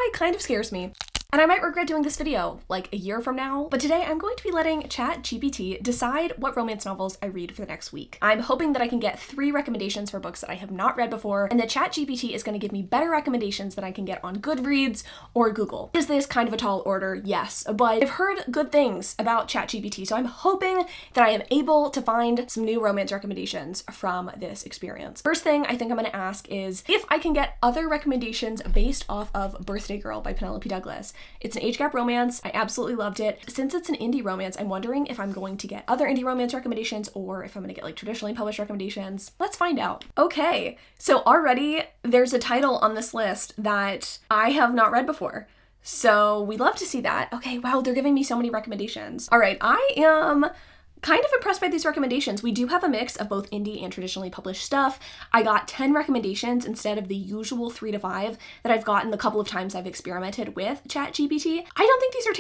guy kind of scares me. And I might regret doing this video like a year from now, but today I'm going to be letting ChatGPT decide what romance novels I read for the next week. I'm hoping that I can get 3 recommendations for books that I have not read before, and that ChatGPT is going to give me better recommendations than I can get on Goodreads or Google. Is this kind of a tall order? Yes, but I've heard good things about ChatGPT, so I'm hoping that I am able to find some new romance recommendations from this experience. First thing I think I'm going to ask is if I can get other recommendations based off of Birthday Girl by Penelope Douglas. It's an age gap romance. I absolutely loved it. Since it's an indie romance, I'm wondering if I'm going to get other indie romance recommendations or if I'm going to get like traditionally published recommendations. Let's find out. Okay, so already there's a title on this list that I have not read before. So we love to see that. Okay, wow, they're giving me so many recommendations. All right, I am kind of impressed by these recommendations. We do have a mix of both indie and traditionally published stuff. I got 10 recommendations instead of the usual 3 to 5 that I've gotten the couple of times I've experimented with ChatGPT. I don't think these are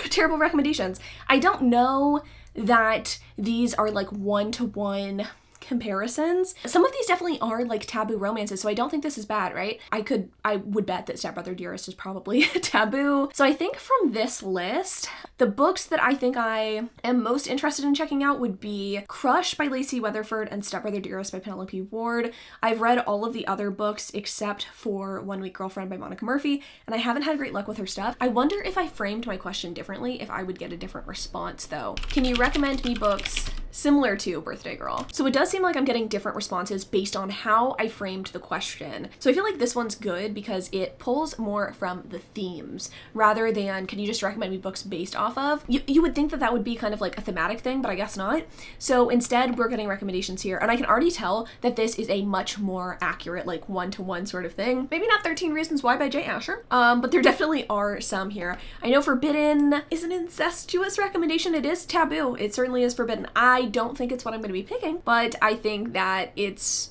terrible recommendations. I don't know that these are like one-to-one comparisons. Some of these definitely are like taboo romances, so I don't think this is bad, right? I would bet that Step Brother Dearest is probably taboo. So I think from this list, the books that I think I am most interested in checking out would be Crush by Lacey Weatherford and Step Brother Dearest by Penelope Ward. I've read all of the other books except for One Week Girlfriend by Monica Murphy, and I haven't had great luck with her stuff. I wonder if I framed my question differently, if I would get a different response though. Can you recommend me books similar to Birthday Girl? So it does seem like I'm getting different responses based on how I framed the question. So I feel like this one's good because it pulls more from the themes rather than can you just recommend me books based off of? You would think that that would be kind of like a thematic thing, but I guess not. So instead we're getting recommendations here, and I can already tell that this is a much more accurate like one-to-one sort of thing. Maybe not 13 Reasons Why by Jay Asher, but there definitely are some here. I know Forbidden is an incestuous recommendation. It is taboo. It certainly is forbidden. I don't think it's what I'm going to be picking, but I think that it's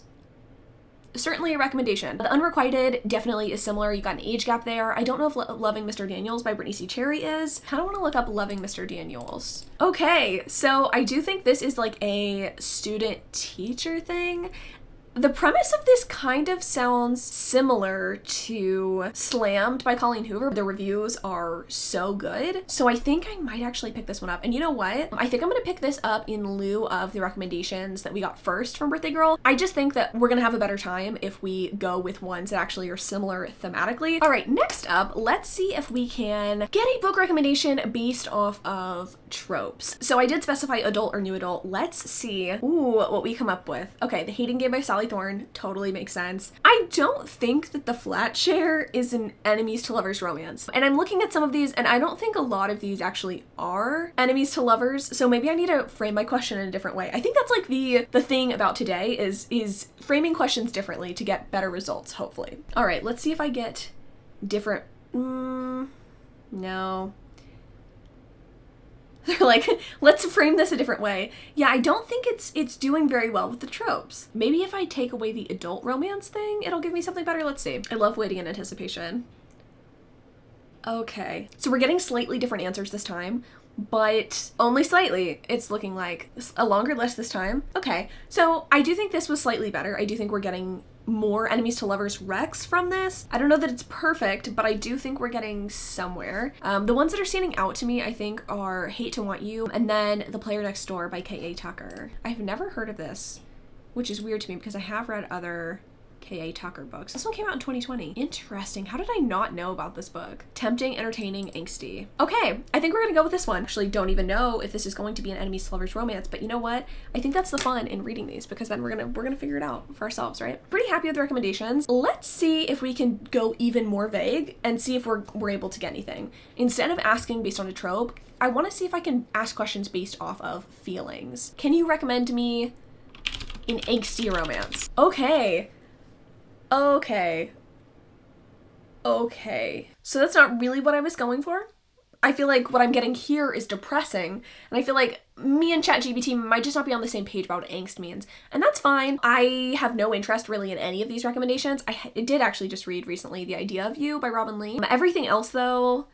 certainly a recommendation. The Unrequited definitely is similar. You got an age gap there. I don't know if Loving Mr. Daniels by Brittany C. Cherry is. Kind of want to look up Loving Mr. Daniels. Okay, so I do think this is like a student-teacher thing. The premise of this kind of sounds similar to Slammed by Colleen Hoover. The reviews are so good. So I think I might actually pick this one up. And you know what? I think I'm going to pick this up in lieu of the recommendations that we got first from Birthday Girl. I just think that we're going to have a better time if we go with ones that actually are similar thematically. All right, next up, let's see if we can get a book recommendation based off of tropes. So I did specify adult or new adult. Let's see what we come up with. Okay, The Hating Game by Sally Thorne totally makes sense. I don't think that The Flat Share is an enemies to lovers romance. And I'm looking at some of these and I don't think a lot of these actually are enemies to lovers. So maybe I need to frame my question in a different way. I think that's like the thing about today is framing questions differently to get better results, hopefully. All right, let's see if I get different. No. They're like, let's frame this a different way. Yeah, I don't think it's doing very well with the tropes. Maybe if I take away the adult romance thing, it'll give me something better. Let's see. I love waiting in anticipation. Okay, so we're getting slightly different answers this time, but only slightly. It's looking like a longer list this time. Okay, so I do think this was slightly better. I do think we're getting more enemies to lovers recs from this. I don't know that it's perfect, but I do think we're getting somewhere. The ones that are standing out to me, I think, are Hate to Want You and then The Player Next Door by K.A. Tucker. I've never heard of this, which is weird to me because I have read other K.A. Tucker books. This one came out in 2020. Interesting. How did I not know about this book? Tempting, entertaining, angsty. Okay, I think we're gonna go with this one. Actually, don't even know if this is going to be an enemies to lovers romance, but you know what? I think that's the fun in reading these because then we're gonna figure it out for ourselves, right? Pretty happy with the recommendations. Let's see if we can go even more vague and see if we're able to get anything. Instead of asking based on a trope, I want to see if I can ask questions based off of feelings. Can you recommend me an angsty romance? Okay. So that's not really what I was going for. I feel like what I'm getting here is depressing, and I feel like me and ChatGPT might just not be on the same page about what angst means, and that's fine. I have no interest really in any of these recommendations. I did actually just read recently The Idea of You by Robin Lee. Everything else though,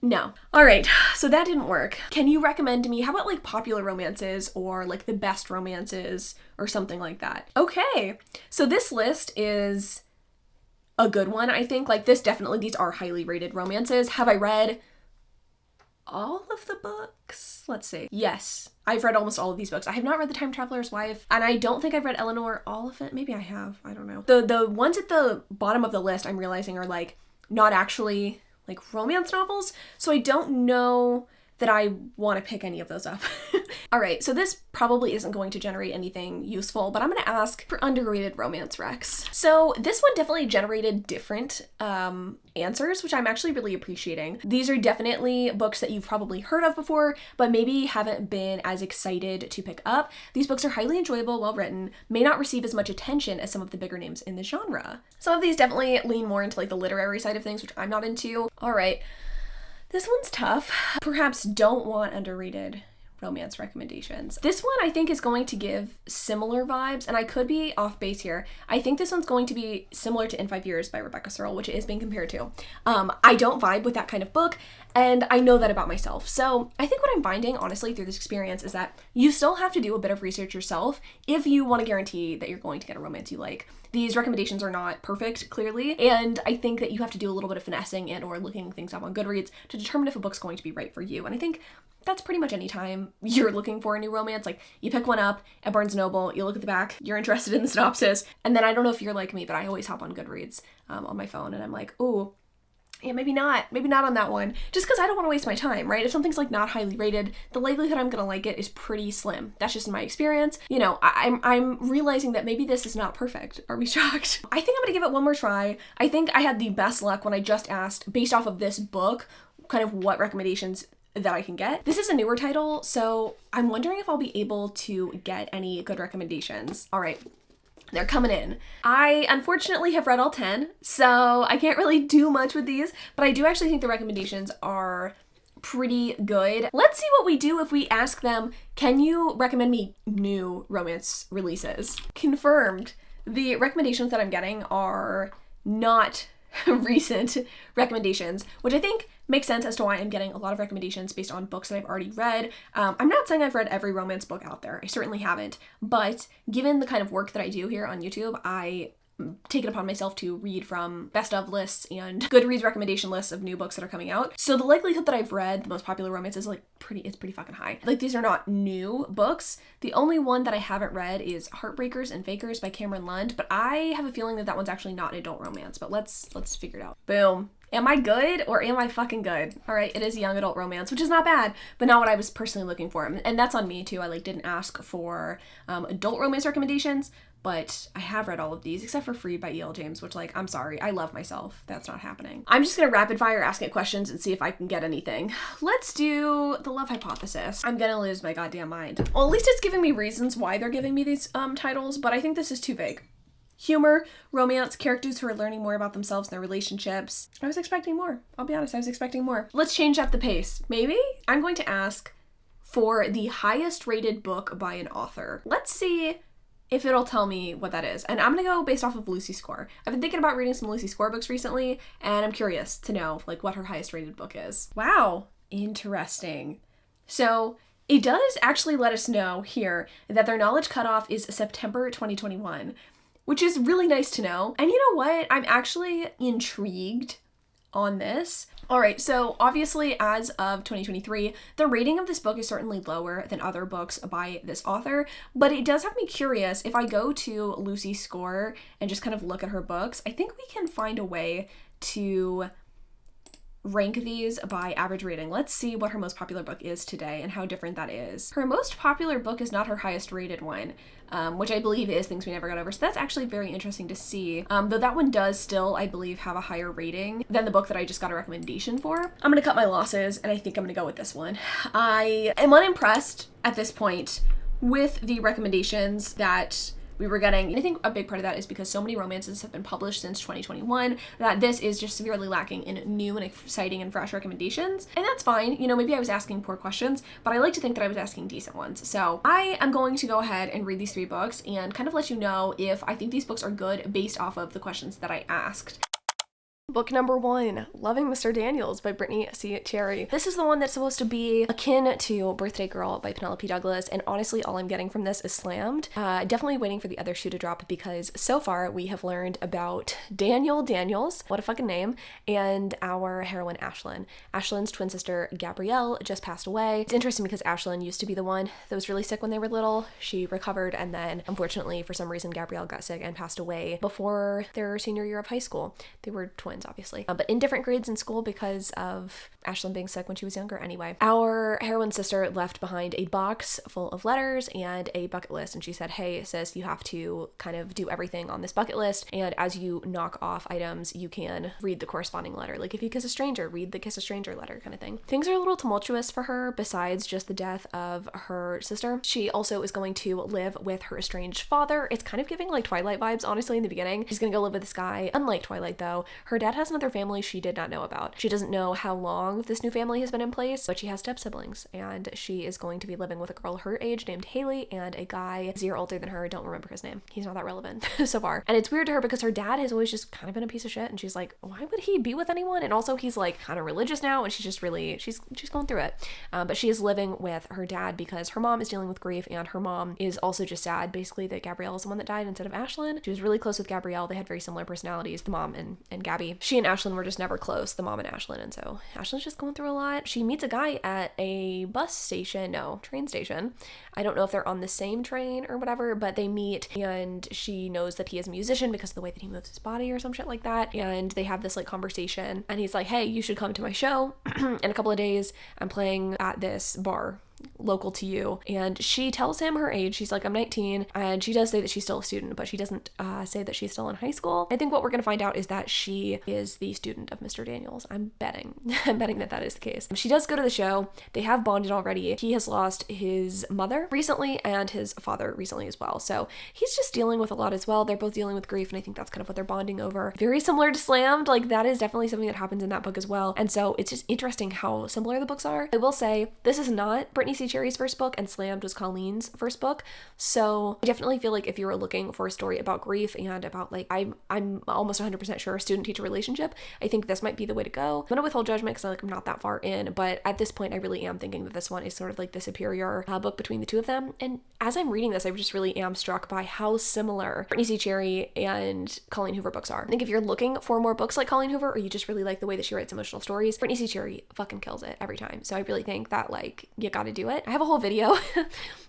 no. All right, so that didn't work. Can you recommend me, how about like popular romances or like the best romances or something like that? Okay, so this list is a good one, I think. Like this definitely, these are highly rated romances. Have I read all of the books? Let's see. Yes, I've read almost all of these books. I have not read The Time Traveler's Wife, and I don't think I've read Eleanor all of it. Maybe I have. I don't know. The ones at the bottom of the list I'm realizing are like not actually like romance novels, so I don't know that I want to pick any of those up. All right, so this probably isn't going to generate anything useful, but I'm going to ask for underrated romance recs. So this one definitely generated different answers, which I'm actually really appreciating. These are definitely books that you've probably heard of before, but maybe haven't been as excited to pick up. These books are highly enjoyable, well written, may not receive as much attention as some of the bigger names in the genre. Some of these definitely lean more into like the literary side of things, which I'm not into. All right. This one's tough. Perhaps don't want underrated romance recommendations. This one I think is going to give similar vibes, and I could be off base here. I think this one's going to be similar to In 5 Years by Rebecca Searle, which it is being compared to. I don't vibe with that kind of book, and I know that about myself. So I think what I'm finding, honestly, through this experience is that you still have to do a bit of research yourself if you want to guarantee that you're going to get a romance you like. These recommendations are not perfect, clearly, and I think that you have to do a little bit of finessing and or looking things up on Goodreads to determine if a book's going to be right for you. And I think that's pretty much any time you're looking for a new romance. Like, you pick one up at Barnes & Noble, you look at the back, you're interested in the synopsis, and then I don't know if you're like me, but I always hop on Goodreads on my phone, and I'm like, ooh, yeah, maybe not on that one, just because I don't want to waste my time, right? If something's like not highly rated, the likelihood I'm gonna like it is pretty slim. That's just my experience. You know, I'm realizing that maybe this is not perfect. Are we shocked? I think I'm gonna give it one more try. I think I had the best luck when I just asked, based off of this book, kind of what recommendations that I can get. This is a newer title, so I'm wondering if I'll be able to get any good recommendations. All right. They're coming in. I unfortunately have read all 10, so I can't really do much with these, but I do actually think the recommendations are pretty good. Let's see what we do if we ask them, can you recommend me new romance releases? Confirmed. The recommendations that I'm getting are not recent recommendations, which I think makes sense as to why I'm getting a lot of recommendations based on books that I've already read. I'm not saying I've read every romance book out there. I certainly haven't, but given the kind of work that I do here on YouTube, I take it upon myself to read from best of lists and Goodreads recommendation lists of new books that are coming out. So the likelihood that I've read the most popular romances is pretty fucking high. Like, these are not new books. The only one that I haven't read is Heartbreakers and Fakers by Cameron Lund, but I have a feeling that that one's actually not an adult romance, but let's figure it out. Boom. Am I good or am I fucking good? All right, it is a young adult romance, which is not bad, but not what I was personally looking for. And that's on me too. I didn't ask for adult romance recommendations, but I have read all of these except for Freed by E.L. James, which I'm sorry, I love myself. That's not happening. I'm just gonna rapid fire ask it questions and see if I can get anything. Let's do The Love Hypothesis. I'm gonna lose my goddamn mind. Well, at least it's giving me reasons why they're giving me these titles, but I think this is too vague. Humor, romance, characters who are learning more about themselves and their relationships. I was expecting more. I'll be honest, I was expecting more. Let's change up the pace. Maybe? I'm going to ask for the highest rated book by an author. Let's see if it'll tell me what that is. And I'm gonna go based off of Lucy Score. I've been thinking about reading some Lucy Score books recently, and I'm curious to know what her highest rated book is. Wow, interesting. So it does actually let us know here that their knowledge cutoff is September 2021. Which is really nice to know. And you know what? I'm actually intrigued on this. All right, so obviously as of 2023, the rating of this book is certainly lower than other books by this author, but it does have me curious. If I go to Lucy Score and just kind of look at her books, I think we can find a way to rank these by average rating. Let's see what her most popular book is today and how different that is. Her most popular book is not her highest rated one, which I believe is Things We Never Got Over. So that's actually very interesting to see. Though that one does still, I believe, have a higher rating than the book that I just got a recommendation for. I'm gonna cut my losses, and I think I'm gonna go with this one. I am unimpressed at this point with the recommendations that we were getting. I think a big part of that is because so many romances have been published since 2021 that this is just severely lacking in new and exciting and fresh recommendations. And that's fine. You know, maybe I was asking poor questions, but I like to think that I was asking decent ones. So I am going to go ahead and read these 3 books and kind of let you know if I think these books are good based off of the questions that I asked. Book number 1, Loving Mr. Daniels by Brittany C. Cherry. This is the one that's supposed to be akin to Birthday Girl by Penelope Douglas, and honestly, all I'm getting from this is slammed. Definitely waiting for the other shoe to drop, because so far we have learned about Daniel Daniels, what a fucking name, and our heroine Ashlyn. Ashlyn's twin sister Gabrielle just passed away. It's interesting because Ashlyn used to be the one that was really sick when they were little. She recovered, and then unfortunately for some reason Gabrielle got sick and passed away before their senior year of high school. They were twins, obviously, but in different grades in school because of Ashlyn being sick when she was younger. Anyway, our heroine sister left behind a box full of letters and a bucket list, and she said, hey sis, you have to kind of do everything on this bucket list, and as you knock off items you can read the corresponding letter. Like if you kiss a stranger, read the kiss a stranger letter kind of thing. Things are a little tumultuous for her besides just the death of her sister. She also is going to live with her estranged father. It's kind of giving like Twilight vibes, honestly, in the beginning. She's gonna go live with this guy. Unlike Twilight though, her dad has another family she did not know about. She doesn't know how long this new family has been in place, but she has step siblings, and she is going to be living with a girl her age named Haley and a guy 1 year older than her. I don't remember his name. He's not that relevant so far. And it's weird to her because her dad has always just kind of been a piece of shit, and she's like, why would he be with anyone? And also he's like kind of religious now, and she's just really, she's going through it. But she is living with her dad because her mom is dealing with grief, and her mom is also just sad basically that Gabrielle is the one that died instead of Ashlyn. She was really close with Gabrielle. They had very similar personalities, the mom and Gabby. She and Ashlyn were just never close, the mom and Ashlyn, and so Ashlyn's just going through a lot. She meets a guy at a train station. I don't know if they're on the same train or whatever, but they meet, and she knows that he is a musician because of the way that he moves his body or some shit like that, and they have this like conversation, and he's like, hey, you should come to my show in a couple of days. I'm playing at this bar local to you. And she tells him her age. She's like, I'm 19, and she does say that she's still a student, but she doesn't say that she's still in high school. I think what we're going to find out is that she is the student of Mr. Daniels. I'm betting that that is the case. She does go to the show. They have bonded already. He has lost his mother recently and his father recently as well, so he's just dealing with a lot as well. They're both dealing with grief, and I think that's kind of what they're bonding over. Very similar to Slammed. Like that is definitely something that happens in that book as well, and so it's just interesting how similar the books are. I will say this is not Brittany C. Cherry's first book, and Slammed was Colleen's first book, so I definitely feel like if you were looking for a story about grief and about like I'm almost 100% sure a student-teacher relationship, I think this might be the way to go. I'm gonna withhold judgment because I'm not that far in, but at this point I really am thinking that this one is sort of like the superior book between the two of them. And as I'm reading this, I just really am struck by how similar Brittany C. Cherry and Colleen Hoover books are. I think if you're looking for more books like Colleen Hoover, or you just really like the way that she writes emotional stories, Brittany C. Cherry fucking kills it every time. So I really think that like you gotta do it. I have a whole video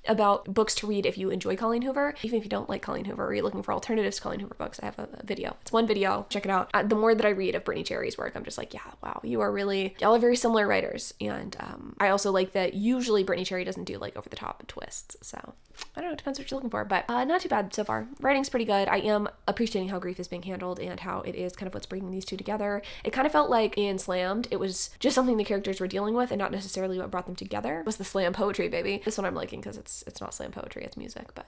about books to read if you enjoy Colleen Hoover. Even if you don't like Colleen Hoover or you're looking for alternatives to Colleen Hoover books, I have a video. It's one video. Check it out. The more that I read of Brittany Cherry's work, I'm just like, yeah, wow, y'all are very similar writers. And I also like that usually Brittany Cherry doesn't do like over the top twists. So I don't know, it depends what you're looking for, but not too bad so far. Writing's pretty good. I am appreciating how grief is being handled and how it is kind of what's bringing these two together. It kind of felt like in Slammed, it was just something the characters were dealing with and not necessarily what brought them together. It was the slam poetry, baby. This one I'm liking because it's not slam poetry, it's music, but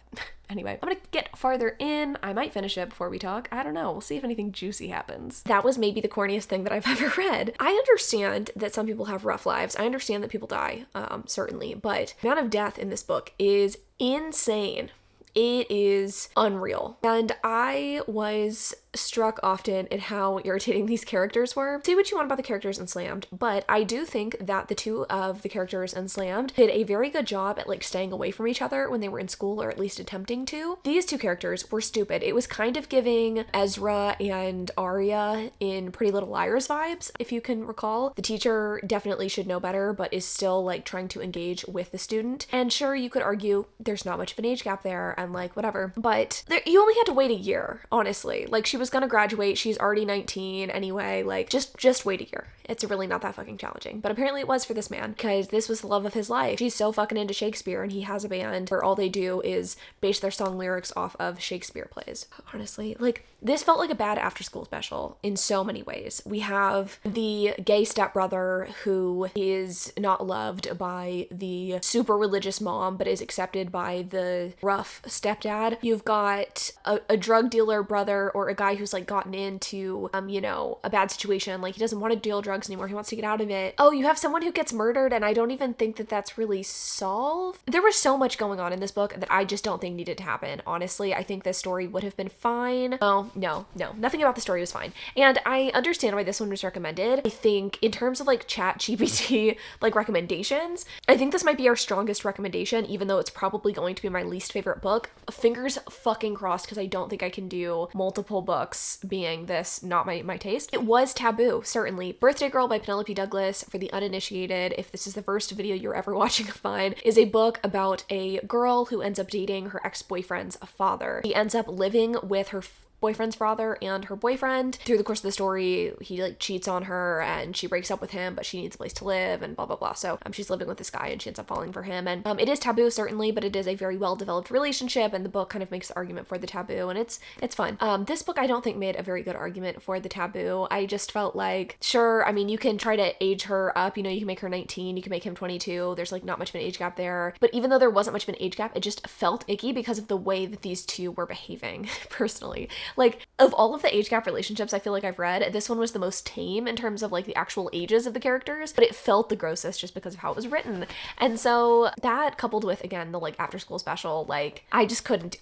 anyway, I'm gonna get farther in. I might finish it before we talk. I don't know. We'll see if anything juicy happens. That was maybe the corniest thing that I've ever read. I understand that some people have rough lives. I understand that people die, certainly, but the amount of death in this book is insane. It is unreal. And I was struck often at how irritating these characters were. Say what you want about the characters in Slammed, but I do think that the two of the characters in Slammed did a very good job at like staying away from each other when they were in school, or at least attempting to. These two characters were stupid. It was kind of giving Ezra and Arya in Pretty Little Liars vibes, if you can recall. The teacher definitely should know better, but is still like trying to engage with the student. And sure, you could argue there's not much of an age gap there and like whatever, but you only had to wait a year, honestly. Like she was gonna graduate, she's already 19 anyway, like just wait a year. It's really not that fucking challenging. But apparently it was for this man, because this was the love of his life. She's so fucking into Shakespeare, and he has a band where all they do is base their song lyrics off of Shakespeare plays. Honestly, like this felt like a bad after school special in so many ways. We have the gay stepbrother who is not loved by the super religious mom, but is accepted by the rough stepdad. You've got a drug dealer brother, or a guy guy who's like gotten into, you know, a bad situation. Like he doesn't want to deal drugs anymore. He wants to get out of it. Oh, you have someone who gets murdered, and I don't even think that that's really solved. There was so much going on in this book that I just don't think needed to happen. Honestly, I think this story would have been fine. Oh, no, nothing about the story was fine. And I understand why this one was recommended. I think in terms of like ChatGPT, like recommendations, I think this might be our strongest recommendation, even though it's probably going to be my least favorite book. Fingers fucking crossed, because I don't think I can do multiple books being this not my taste. It was Taboo, certainly. Birthday Girl by Penelope Douglas. For the uninitiated, if this is the first video you're ever watching of mine, is a book about a girl who ends up dating her ex-boyfriend's father. She ends up living with her boyfriend's father and her boyfriend. Through the course of the story, he like cheats on her and she breaks up with him, but she needs a place to live and blah blah blah. So she's living with this guy and she ends up falling for him. And it is taboo, certainly, but it is a very well developed relationship, and the book kind of makes the argument for the taboo, and it's fun. This book I don't think made a very good argument for the taboo. I just felt like, sure, I mean, you can try to age her up, you know, you can make her 19, you can make him 22, there's like not much of an age gap there. But even though there wasn't much of an age gap, it just felt icky because of the way that these two were behaving, personally. Like, of all of the age gap relationships I feel like I've read, this one was the most tame in terms of like the actual ages of the characters, but it felt the grossest just because of how it was written. And so that, coupled with, again, the like after school special, like I just couldn't,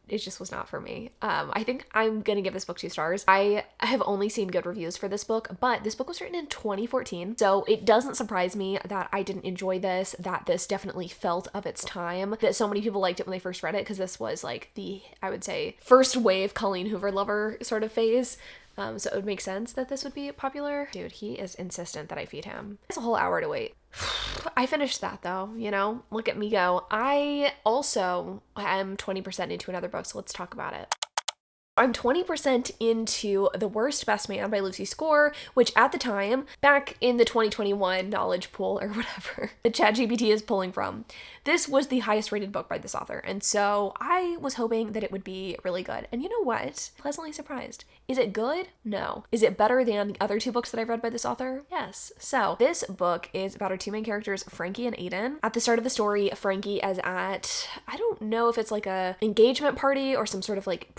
it just was not for me. I think I'm gonna give this book 2 stars. I have only seen good reviews for this book, but this book was written in 2014, so it doesn't surprise me that I didn't enjoy this, that this definitely felt of its time, that so many people liked it when they first read it, because this was like the, I would say, first wave Colleen Hoover lover sort of phase. So it would make sense that this would be popular. Dude, he is insistent that I feed him. It's a whole hour to wait. I finished that though, you know? Look at me go. I also am 20% into another book, so let's talk about it. I'm 20% into The Worst Best Man by Lucy Score, which at the time, back in the 2021 knowledge pool or whatever, the ChatGPT is pulling from, this was the highest rated book by this author. And so I was hoping that it would be really good. And you know what? Pleasantly surprised. Is it good? No. Is it better than the other 2 books that I've read by this author? Yes. So this book is about our 2 main characters, Frankie and Aiden. At the start of the story, Frankie is at, I don't know if it's like a engagement party or some sort of like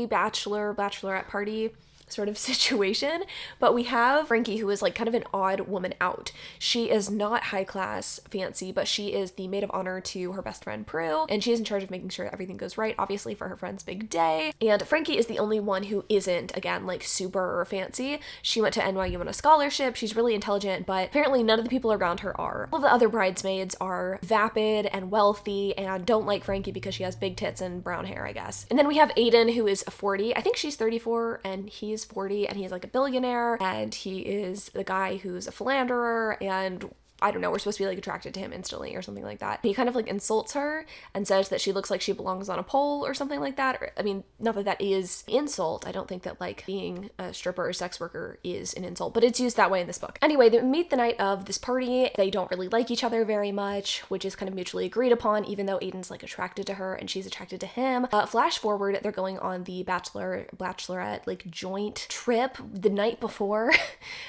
bachelorette party sort of situation, but we have Frankie, who is like kind of an odd woman out. She is not high class fancy, but she is the maid of honor to her best friend Prue, and she's in charge of making sure everything goes right, obviously, for her friend's big day. And Frankie is the only one who isn't, again, like super fancy. She went to NYU on a scholarship, she's really intelligent, but apparently none of the people around her are. All of the other bridesmaids are vapid and wealthy and don't like Frankie because she has big tits and brown hair, I guess. And then we have Aiden, who is 40. I think she's 34 and he's 40, and he's like a billionaire, and he is the guy who's a philanderer, and I don't know, we're supposed to be like attracted to him instantly or something like that. He kind of like insults her and says that she looks like she belongs on a pole or something like that. Or, I mean, not that that is insult. I don't think that like being a stripper or sex worker is an insult, but it's used that way in this book. Anyway, they meet the night of this party. They don't really like each other very much, which is kind of mutually agreed upon, even though Aiden's like attracted to her and she's attracted to him. Flash forward, they're going on the bachelorette like joint trip the night before,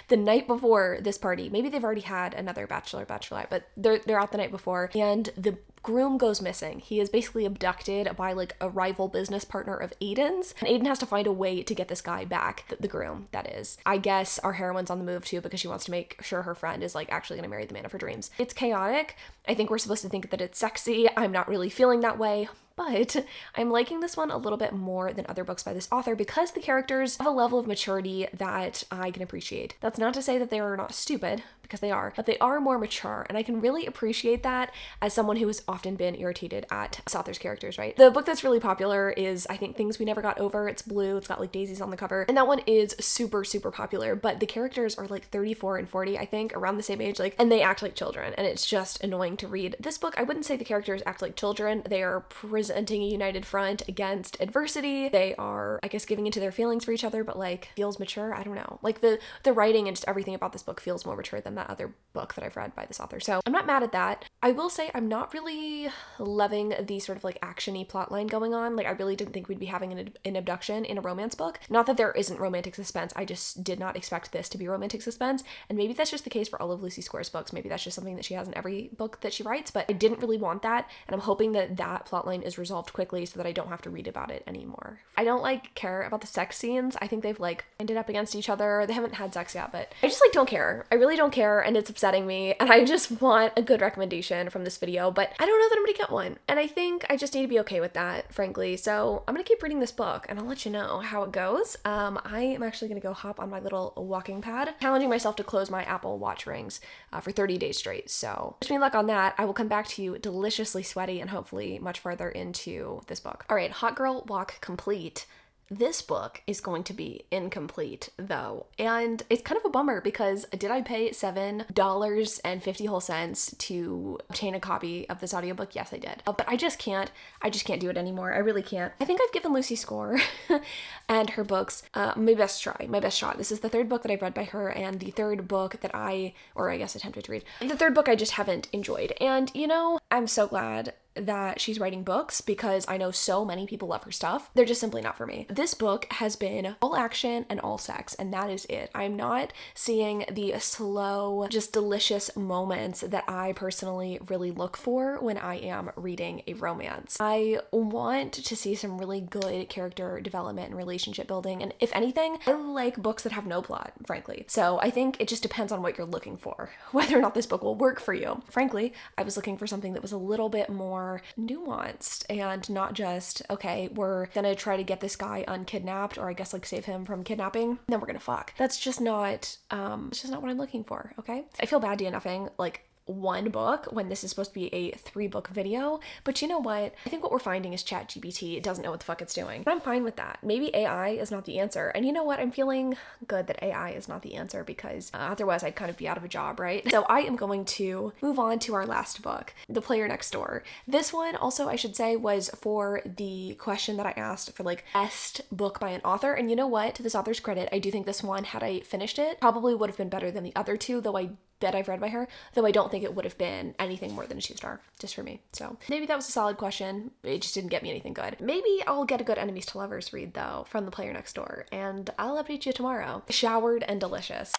the night before this party. Maybe they've already had another bachelorette, but they're out the night before, and the groom goes missing. He is basically abducted by like a rival business partner of Aiden's, and Aiden has to find a way to get this guy back, the groom, that is. I guess our heroine's on the move too because she wants to make sure her friend is like actually gonna marry the man of her dreams. It's chaotic. I think we're supposed to think that it's sexy. I'm not really feeling that way, but I'm liking this one a little bit more than other books by this author because the characters have a level of maturity that I can appreciate. That's not to say that they are not stupid, because they are, but they are more mature, and I can really appreciate that as someone who has often been irritated at this author's characters, right? The book that's really popular is, I think, Things We Never Got Over. It's blue, it's got like daisies on the cover, and that one is super, super popular, but the characters are like 34 and 40, I think, around the same age, like, and they act like children, and it's just annoying to read. This book, I wouldn't say the characters act like children. They are presenting a united front against adversity. They are, I guess, giving into their feelings for each other, but like feels mature. I don't know. Like the writing and just everything about this book feels more mature than that other book that I've read by this author. So I'm not mad at that. I will say I'm not really loving the sort of like action-y plotline going on. Like I really didn't think we'd be having an abduction in a romance book. Not that there isn't romantic suspense, I just did not expect this to be romantic suspense, and maybe that's just the case for all of Lucy Square's books. Maybe that's just something that she has in every book that she writes, but I didn't really want that, and I'm hoping that that plotline is resolved quickly so that I don't have to read about it anymore. I don't like care about the sex scenes. I think they've like ended up against each other. They haven't had sex yet, but I just like don't care. I really don't care, and it's upsetting me, and I just want a good recommendation from this video, but I don't know that I'm gonna get one, and I think I just need to be okay with that, frankly. So I'm gonna keep reading this book and I'll let you know how it goes. I am actually gonna go hop on my little walking pad, challenging myself to close my Apple Watch rings for 30 days straight. So wish me luck on that. I will come back to you deliciously sweaty and hopefully much farther into this book. All right, Hot Girl Walk complete. This book is going to be incomplete though, and it's kind of a bummer because did I pay $7.50 to obtain a copy of this audiobook? Yes, I did. But I just can't do it anymore. I really can't. I think I've given Lucy Score and her books my best try, my best shot. This is the third book that I've read by her, and the third book that attempted to read. The third book I just haven't enjoyed. And you know, I'm so glad that she's writing books because I know so many people love her stuff. They're just simply not for me. This book has been all action and all sex, and that is it. I'm not seeing the slow, just delicious moments that I personally really look for when I am reading a romance. I want to see some really good character development and relationship building, and if anything, I like books that have no plot, frankly. So I think it just depends on what you're looking for, whether or not this book will work for you. Frankly, I was looking for something that was a little bit more nuanced and not just, okay, we're gonna try to get this guy unkidnapped, or I guess like save him from kidnapping, then we're gonna fuck. That's just not it's just not what I'm looking for, okay? I feel bad DNFing like one book when this is supposed to be a 3-book video, but you know what? I think what we're finding is ChatGPT doesn't know what the fuck it's doing. But I'm fine with that. Maybe AI is not the answer. And you know what? I'm feeling good that AI is not the answer because otherwise I'd kind of be out of a job, right? So I am going to move on to our last book, The Player Next Door. This one also, I should say, was for the question that I asked for like best book by an author. And you know what? To this author's credit, I do think this one, had I finished it, probably would have been better than the other two, that I've read by her, though I don't think it would have been anything more than a 2-star, just for me. So maybe that was a solid question. It just didn't get me anything good. Maybe I'll get a good enemies to lovers read though from The Player Next Door, and I'll update you tomorrow. Showered and delicious.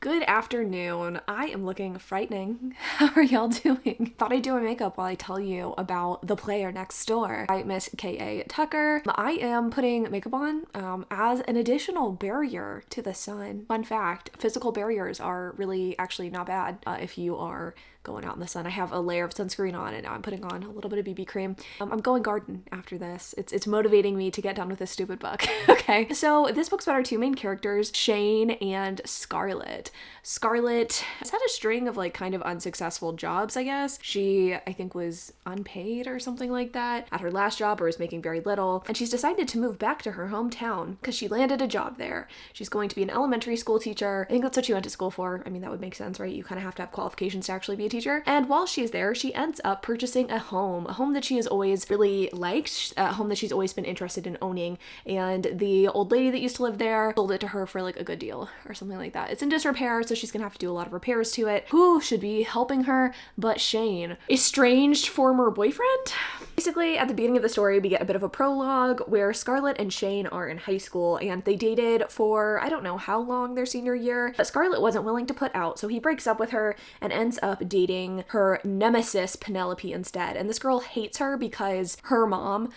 Good afternoon. I am looking frightening. How are y'all doing? Thought I'd do my makeup while I tell you about The Player Next Door by Miss K.A. Tucker. I am putting makeup on as an additional barrier to the sun. Fun fact, physical barriers are really actually not bad if you are going out in the sun. I have a layer of sunscreen on and now I'm putting on a little bit of BB cream. I'm going garden after this. It's motivating me to get done with this stupid book. Okay, so this book's about our two main characters, Shane and Scarlett. Scarlett has had a string of like kind of unsuccessful jobs, I guess. She, I think, was unpaid or something like that at her last job, or was making very little, and she's decided to move back to her hometown because she landed a job there. She's going to be an elementary school teacher. I think that's what she went to school for. I mean, that would make sense, right? You kind of have to have qualifications to actually be a teacher. And while she's there, she ends up purchasing a home that she has always really liked, a home that she's always been interested in owning, and the old lady that used to live there sold it to her for like a good deal or something like that. It's in disrepair, so she's gonna have to do a lot of repairs to it. Who should be helping her but Shane, estranged former boyfriend? Basically, at the beginning of the story, we get a bit of a prologue where Scarlett and Shane are in high school, and they dated for I don't know how long, their senior year, but Scarlett wasn't willing to put out, so he breaks up with her and ends up dating her nemesis Penelope instead. And this girl hates her because her mom,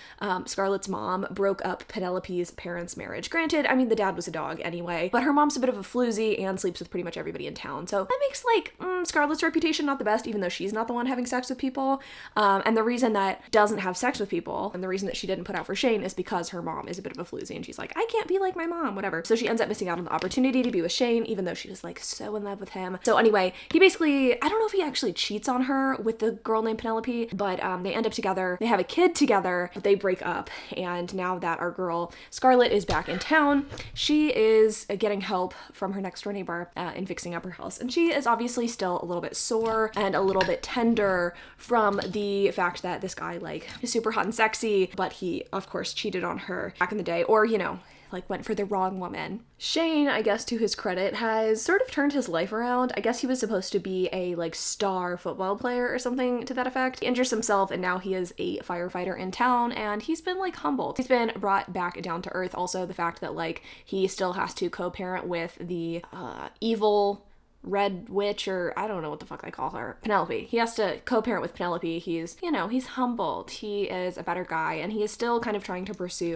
Scarlett's mom, broke up Penelope's parents' marriage. Granted, I mean, the dad was a dog anyway, but her mom's a bit of a floozy and sleeps with pretty much everybody in town, so that makes like Scarlett's reputation not the best, even though she's not the one having sex with people. And the reason that doesn't have sex with people, and the reason that she didn't put out for Shane, is because her mom is a bit of a floozy, and she's like, I can't be like my mom, whatever. So she ends up missing out on the opportunity to be with Shane, even though she was like so in love with him. So anyway, he basically, I don't know if he actually cheats on her with the girl named Penelope, but they end up together. They have a kid together, but they break up. And now that our girl Scarlett is back in town, she is getting help from her next door neighbor in fixing up her house. And she is obviously still a little bit sore and a little bit tender from the fact that this guy like is super hot and sexy, but he of course cheated on her back in the day, or you know, like went for the wrong woman. Shane, I guess to his credit, has sort of turned his life around. I guess he was supposed to be a like star football player or something to that effect. He injures himself and now he is a firefighter in town, and he's been like humbled. He's been brought back down to earth. Also the fact that like he still has to co-parent with the evil Red Witch, or I don't know what the fuck they call her, Penelope. He has to co-parent with Penelope. He's, you know, he's humbled. He is a better guy, and he is still kind of trying to pursue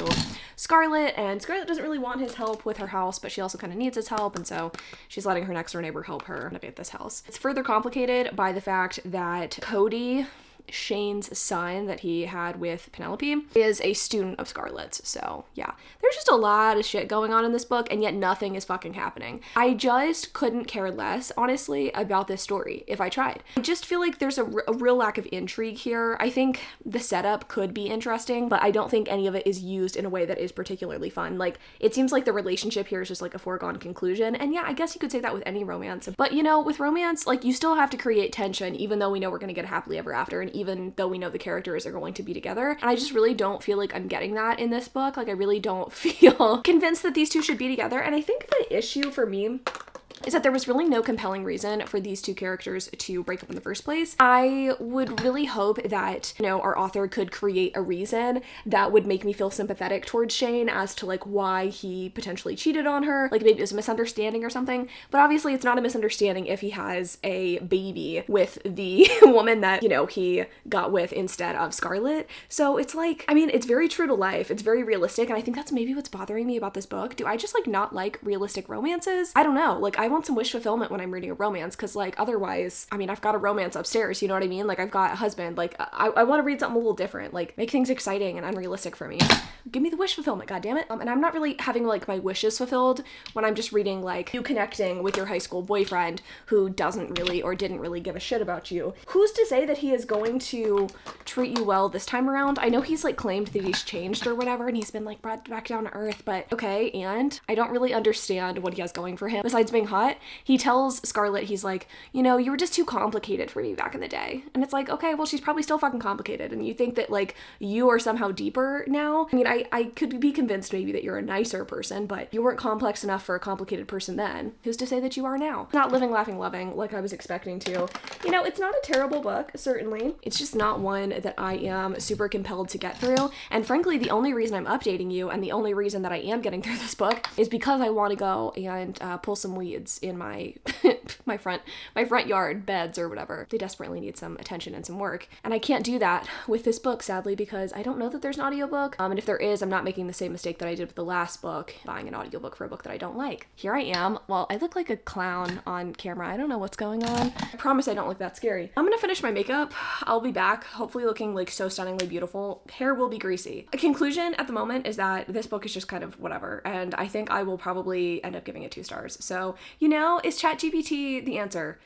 Scarlet, and Scarlet doesn't really want his help with her house, but she also kind of needs his help, and so she's letting her next door neighbor help her renovate this house. It's further complicated by the fact that Cody, Shane's son that he had with Penelope, is a student of Scarlet's. So yeah, there's just a lot of shit going on in this book, and yet nothing is fucking happening. I just couldn't care less, honestly, about this story if I tried. I just feel like there's a real lack of intrigue here. I think the setup could be interesting, but I don't think any of it is used in a way that is particularly fun. Like, it seems like the relationship here is just like a foregone conclusion, and yeah, I guess you could say that with any romance, but you know, with romance, like, you still have to create tension, even though we know we're gonna get a happily ever after, and even though we know the characters are going to be together. And I just really don't feel like I'm getting that in this book. Like, I really don't feel convinced that these two should be together. And I think the issue for me is that there was really no compelling reason for these two characters to break up in the first place. I would really hope that, you know, our author could create a reason that would make me feel sympathetic towards Shane as to like why he potentially cheated on her. Like, maybe it was a misunderstanding or something, but obviously it's not a misunderstanding if he has a baby with the woman that, you know, he got with instead of Scarlet. So it's like, I mean, it's very true to life. It's very realistic. And I think that's maybe what's bothering me about this book. Do I just like not like realistic romances? I don't know. Like, I want some wish fulfillment when I'm reading a romance, because like otherwise, I mean, I've got a romance upstairs, you know what I mean? Like, I've got a husband. Like, I want to read something a little different, like make things exciting and unrealistic for me. Give me the wish fulfillment, god damn it. And I'm not really having like my wishes fulfilled when I'm just reading like you connecting with your high school boyfriend who doesn't really or didn't really give a shit about you. Who's to say that he is going to treat you well this time around? I know he's like claimed that he's changed or whatever, and he's been like brought back down to earth, but okay, and I don't really understand what he has going for him besides being hot. He tells Scarlet, he's like, you know, you were just too complicated for me back in the day. And it's like, okay, well, she's probably still fucking complicated, and you think that like you are somehow deeper now? I mean, I could be convinced maybe that you're a nicer person, but you weren't complex enough for a complicated person then. Who's to say that you are now? Not living, laughing, loving like I was expecting to. You know, it's not a terrible book, certainly. It's just not one that I am super compelled to get through. And frankly, the only reason I'm updating you and the only reason that I am getting through this book is because I want to go and pull some weeds in my my front yard beds or whatever. They desperately need some attention and some work. And I can't do that with this book, sadly, because I don't know that there's an audiobook. And if there is, I'm not making the same mistake that I did with the last book, buying an audiobook for a book that I don't like. Here I am. Well, I look like a clown on camera. I don't know what's going on. I promise I don't look that scary. I'm gonna finish my makeup. I'll be back, hopefully looking like so stunningly beautiful. Hair will be greasy. A conclusion at the moment is that this book is just kind of whatever, and I think I will probably end up giving it 2 stars. So, you know, is ChatGPT the answer?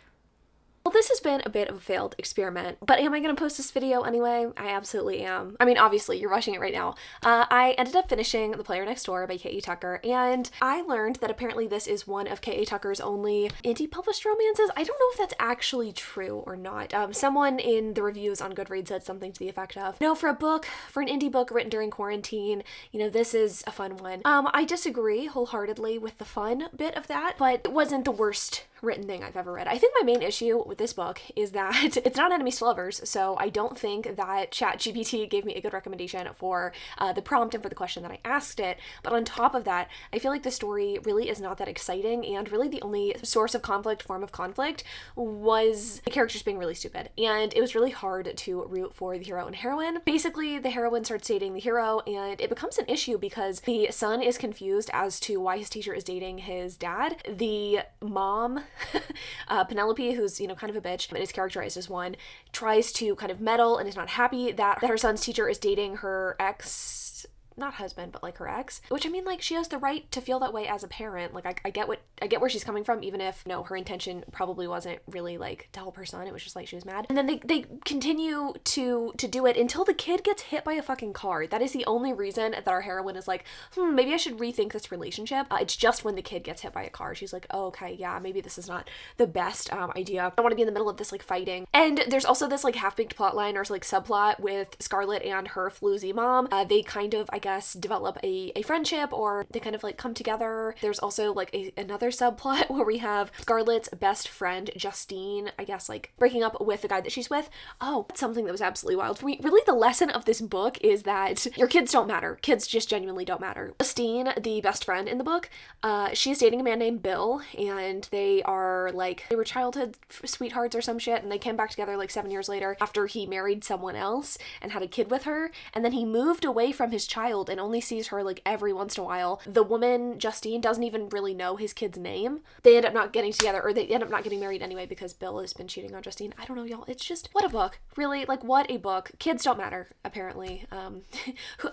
Well, this has been a bit of a failed experiment, but am I going to post this video anyway? I absolutely am. I mean, obviously, you're watching it right now. I ended up finishing The Player Next Door by K.A. Tucker, and I learned that apparently this is one of K.A. Tucker's only indie-published romances. I don't know if that's actually true or not. Someone in the reviews on Goodreads said something to the effect of, no, for an indie book written during quarantine, you know, this is a fun one. I disagree wholeheartedly with the fun bit of that, but it wasn't the worst written thing I've ever read. I think my main issue with this book is that it's not enemies to lovers, so I don't think that ChatGPT gave me a good recommendation for the prompt and for the question that I asked it. But on top of that, I feel like the story really is not that exciting, and really the only source of conflict, form of conflict, was the characters being really stupid. And it was really hard to root for the hero and heroine. Basically, the heroine starts dating the hero, and it becomes an issue because the son is confused as to why his teacher is dating his dad. The mom, Penelope, who's, you know, kind of a bitch and is characterized as one, tries to kind of meddle and is not happy that her son's teacher is dating her ex, not husband, but like her ex, which, I mean, like, she has the right to feel that way as a parent. Like, I get where she's coming from, even if, no, her intention probably wasn't really like to help her son. It was just like she was mad. And then they continue to do it until the kid gets hit by a fucking car. That is the only reason that our heroine is like, maybe I should rethink this relationship. It's just when the kid gets hit by a car. She's like, oh, okay, yeah, maybe this is not the best idea. I want to be in the middle of this like fighting. And there's also this like half-baked plot line or like subplot with Scarlet and her floozy mom. They kind of, I guess, develop a friendship, or they kind of like come together. There's also like another subplot where we have Scarlett's best friend, Justine, I guess, like breaking up with the guy that she's with. Oh, something that was absolutely wild for me. Really, the lesson of this book is that your kids don't matter. Kids just genuinely don't matter. Justine, the best friend in the book, she's dating a man named Bill, and they were childhood sweethearts or some shit, and they came back together like 7 years later after he married someone else and had a kid with her, and then he moved away from his child and only sees her like every once in a while. The woman, Justine, doesn't even really know his kid's name. They end up not getting together, or they end up not getting married anyway because Bill has been cheating on Justine. I don't know, y'all. It's just, what a book. Really, like, what a book. Kids don't matter, apparently.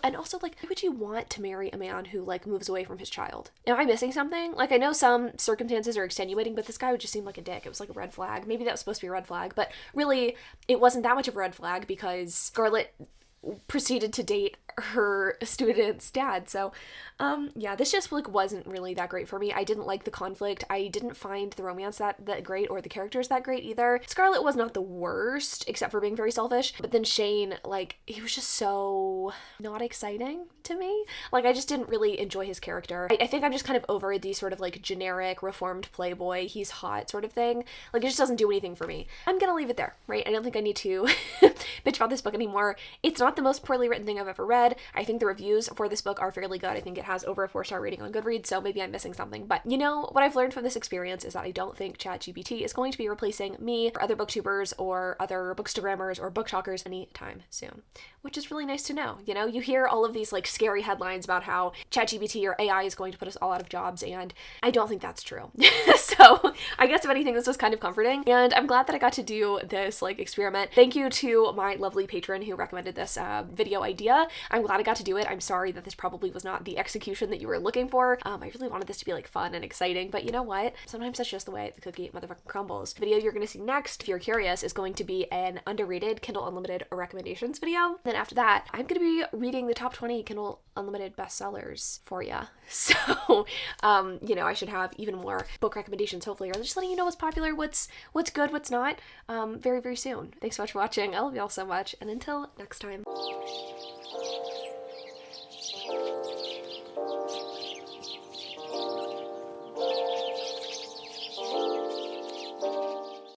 And also, like, why would you want to marry a man who, like, moves away from his child? Am I missing something? Like, I know some circumstances are extenuating, but this guy would just seem like a dick. It was like a red flag. Maybe that was supposed to be a red flag, but really, it wasn't that much of a red flag because Scarlett proceeded to date her student's dad. So yeah, this just like wasn't really that great for me. I didn't like the conflict. I didn't find the romance that great, or the characters that great either. Scarlett was not the worst, except for being very selfish, but then Shane, like, he was just so not exciting to me. Like, I just didn't really enjoy his character. I think I'm just kind of over the sort of like generic reformed playboy, he's hot sort of thing. Like, it just doesn't do anything for me. I'm gonna leave it there, right? I don't think I need to bitch about this book anymore. It's not the most poorly written thing I've ever read. I think the reviews for this book are fairly good. I think it has over a 4-star rating on Goodreads, so maybe I'm missing something. But you know, what I've learned from this experience is that I don't think ChatGPT is going to be replacing me or other booktubers or other bookstagrammers or book talkers anytime soon, which is really nice to know. You know, you hear all of these like scary headlines about how ChatGPT or AI is going to put us all out of jobs, and I don't think that's true. So I guess if anything, this was kind of comforting, and I'm glad that I got to do this like experiment. Thank you to my lovely patron who recommended this video idea. I'm glad I got to do it. I'm sorry that this probably was not the execution that you were looking for. I really wanted this to be like fun and exciting, but you know what? Sometimes that's just the way the cookie motherfucking crumbles. The video you're gonna see next, if you're curious, is going to be an underrated Kindle Unlimited recommendations video. Then after that, I'm gonna be reading the top 20 Kindle Unlimited bestsellers for ya. So, you know, I should have even more book recommendations, hopefully, or just letting you know what's popular, what's good, what's not, very, very soon. Thanks so much for watching. I love y'all so much, and until next time.